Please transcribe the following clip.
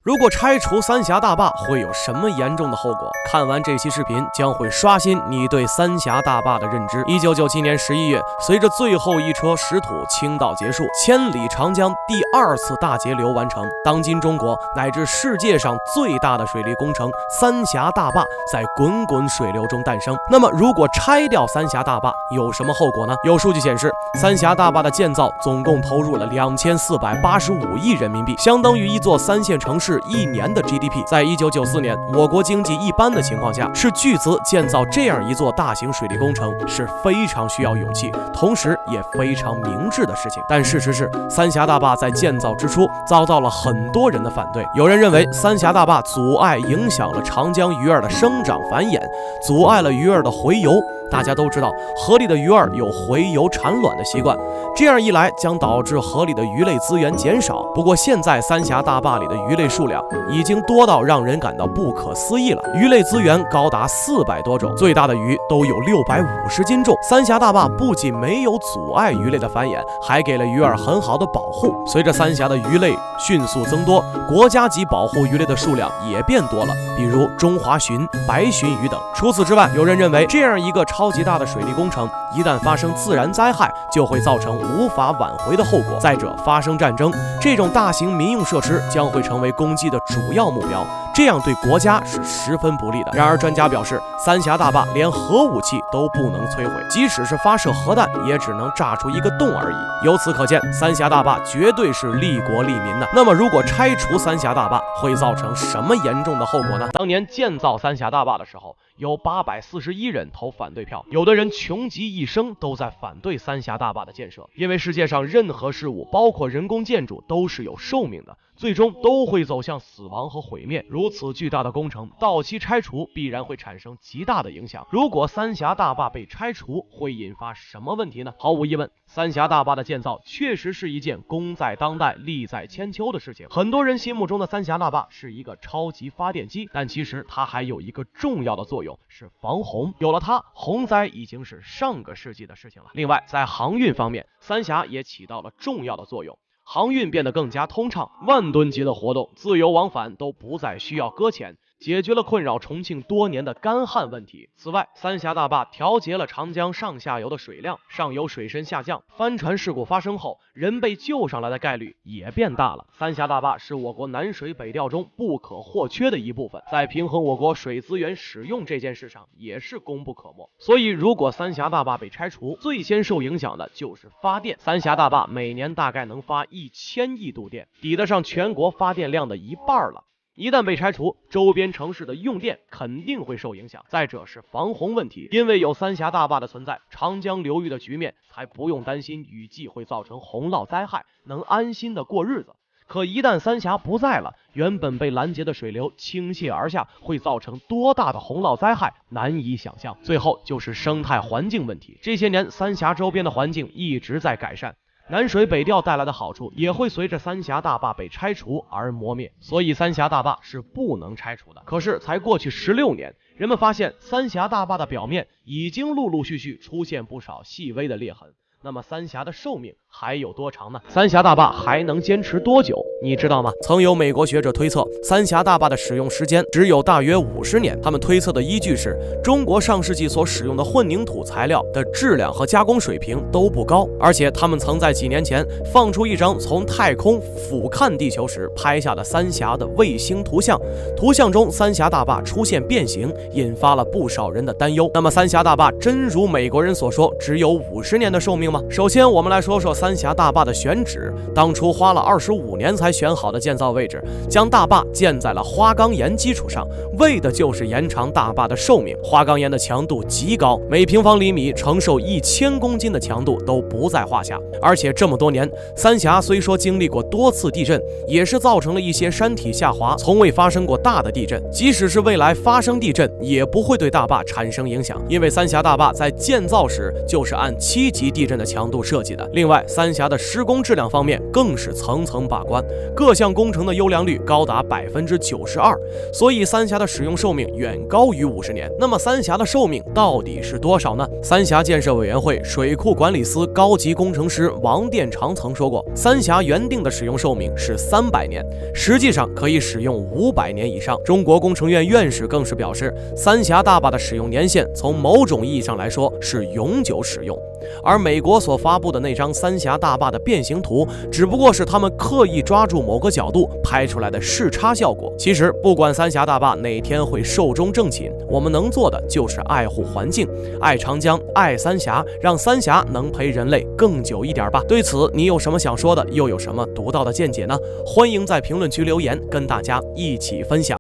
如果拆除三峡大坝会有什么严重的后果？看完这期视频将会刷新你对三峡大坝的认知。1997年11月，随着最后一车石土倾倒结束，千里长江第2次大截流完成，当今中国乃至世界上最大的水利工程三峡大坝在滚滚水流中诞生。那么，如果拆掉三峡大坝有什么后果呢？有数据显示，三峡大坝的建造总共投入了2485亿人民币，相当于一座3线城市1年的 GDP。 在1994年，我国经济一般的情况下，斥巨资建造这样一座大型水利工程是非常需要勇气，同时也非常明智的事情。但事实是，三峡大坝在建造之初遭到了很多人的反对。有人认为三峡大坝阻碍影响了长江鱼儿的生长繁衍，阻碍了鱼儿的洄游。大家都知道，河里的鱼儿有洄游产卵的习惯，这样一来将导致河里的鱼类资源减少。不过现在三峡大坝里的鱼类数量已经多到让人感到不可思议了，鱼类资源高达400多种，最大的鱼都有650斤重。三峡大坝不仅没有阻碍鱼类的繁衍，还给了鱼儿很好的保护。随着三峡的鱼类迅速增多，国家级保护鱼类的数量也变多了，比如中华鲟、白鲟鱼等。除此之外，有人认为这样一个超级大的水利工程一旦发生自然灾害，就会造成无法挽回的后果。再者，发生战争，这种大型民用设施将会成为攻击的主要目标，这样对国家是十分不利的。然而专家表示，三峡大坝连核武器都不能摧毁，即使是发射核弹也只能炸出一个洞而已。由此可见，三峡大坝绝对是利国利民的。那么如果拆除三峡大坝会造成什么严重的后果呢？当年建造三峡大坝的时候，有841人投反对票，有的人穷极一生都在反对三峡大坝的建设，因为世界上任何事物，包括人工建筑，都是有寿命的，最终都会走向死亡和毁灭。如此巨大的工程，到期拆除必然会产生极大的影响。如果三峡大坝被拆除，会引发什么问题呢？毫无疑问，三峡大坝的建造确实是一件功在当代、利在千秋的事情。很多人心目中的三峡大坝是一个超级发电机，但其实它还有一个重要的作用，是防洪。有了它，洪灾已经是上个世纪的事情了。另外，在航运方面，三峡也起到了重要的作用。航运变得更加通畅，万吨级的活动自由往返都不再需要搁浅，解决了困扰重庆多年的干旱问题。此外，三峡大坝调节了长江上下游的水量，上游水深下降，帆船事故发生后，人被救上来的概率也变大了。三峡大坝是我国南水北调中不可或缺的一部分，在平衡我国水资源使用这件事上也是功不可没。所以如果三峡大坝被拆除，最先受影响的就是发电。三峡大坝每年大概能发1000亿度电，抵得上全国发电量的一半了。一旦被拆除，周边城市的用电肯定会受影响。再者是防洪问题，因为有三峡大坝的存在，长江流域的局面才不用担心雨季会造成洪涝灾害，能安心的过日子。可一旦三峡不在了，原本被拦截的水流倾泻而下，会造成多大的洪涝灾害，难以想象。最后就是生态环境问题，这些年三峡周边的环境一直在改善，南水北调带来的好处也会随着三峡大坝被拆除而磨灭，所以三峡大坝是不能拆除的。可是才过去16年，人们发现三峡大坝的表面已经陆陆续续出现不少细微的裂痕。那么三峡的寿命还有多长呢？三峡大坝还能坚持多久？你知道吗？曾有美国学者推测，三峡大坝的使用时间只有大约50年。他们推测的依据是，中国上世纪所使用的混凝土材料的质量和加工水平都不高，而且他们曾在几年前放出一张从太空俯瞰地球时拍下的三峡的卫星图像，图像中三峡大坝出现变形，引发了不少人的担忧。那么三峡大坝真如美国人所说只有50年的寿命吗？首先我们来说说三峡大坝的选址，当初花了25年才选好的建造位置，将大坝建在了花岗岩基础上，为的就是延长大坝的寿命。花岗岩的强度极高，每平方厘米承受1000公斤的强度都不在话下。而且这么多年，三峡虽说经历过多次地震，也是造成了一些山体下滑，从未发生过大的地震。即使是未来发生地震，也不会对大坝产生影响，因为三峡大坝在建造时就是按7级地震的强度设计的。另外，三峡的施工质量方面更是层层把关，各项工程的优良率高达92%，所以三峡的使用寿命远高于50年。那么三峡的寿命到底是多少呢？三峡建设委员会水库管理司高级工程师王殿长曾说过，三峡原定的使用寿命是300年，实际上可以使用500年以上。中国工程院院士更是表示，三峡大坝的使用年限从某种意义上来说是永久使用，而美国所发布的那张三峡大坝的变形图，只不过是他们刻意抓住某个角度拍出来的视差效果。其实不管三峡大坝哪天会寿终正寝，我们能做的就是爱护环境，爱长江，爱三峡，让三峡能陪人类更久一点吧。对此你有什么想说的，又有什么独到的见解呢？欢迎在评论区留言，跟大家一起分享。